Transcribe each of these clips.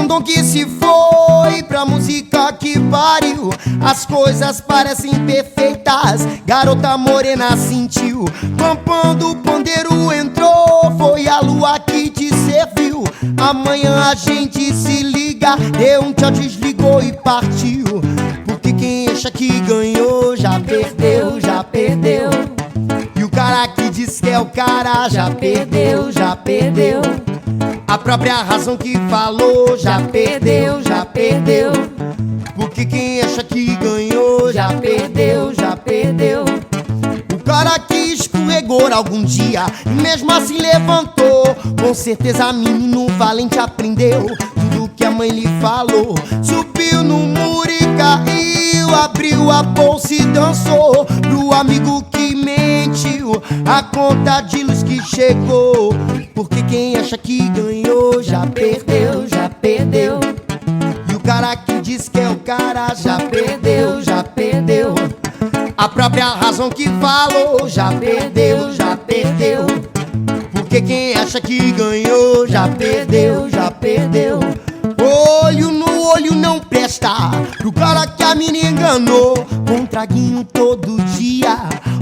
um dom que se foi pra música que pariu. As coisas parecem perfeitas, garota morena sentiu. Quando o pandeiro entrou, foi a lua que te serviu. Amanhã a gente se liga, deu um tchau, desligou e partiu. Porque quem acha que ganhou, já perdeu, já perdeu. E o cara que diz que é o cara, já perdeu, já perdeu. A própria razão que falou, já perdeu, já perdeu. Porque quem acha que ganhou, já perdeu, já perdeu. O cara que escorregou algum dia e mesmo assim levantou. Com certeza menino valente aprendeu tudo que a mãe lhe falou. Subiu no muro e caiu, abriu a bolsa e dançou. Pro amigo que mentiu, a conta de luz que chegou. Porque quem acha que ganhou, já perdeu, já perdeu. E o cara que diz que é o cara, já perdeu, já perdeu. A própria razão que falou, já perdeu, já perdeu. Porque quem acha que ganhou, já perdeu, já perdeu. Olho no olho não presta pro cara que a mina enganou. Com um traguinho todo dia,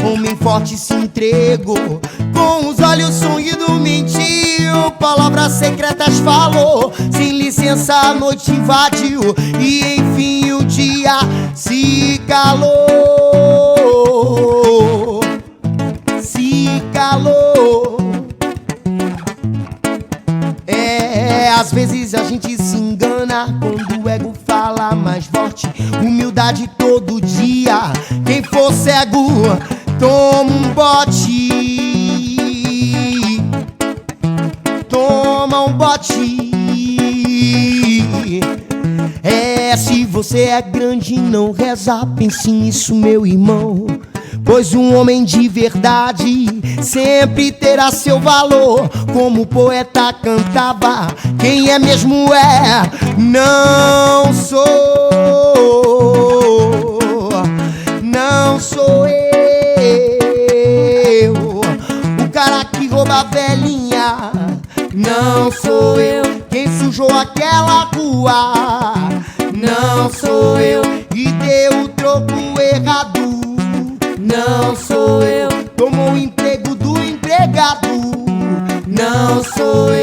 homem forte se entregou. Com os olhos sonhando mentiu, palavras secretas falou. Sem licença a noite invadiu e enfim o dia se calou. Se calou. Às vezes a gente se engana quando o ego fala mais forte. Humildade todo dia. Quem for cego, toma um bote. Toma um bote. Se você é grande, não reza, pense nisso, meu irmão. Pois um homem de verdade sempre terá seu valor. Como o poeta cantava, quem é mesmo é, não sou. Não sou eu. O cara que rouba a velhinha, não sou eu. Quem sujou aquela rua, não sou eu. E deu o troco errado, não sou eu. Tomou o emprego do empregado, não sou eu.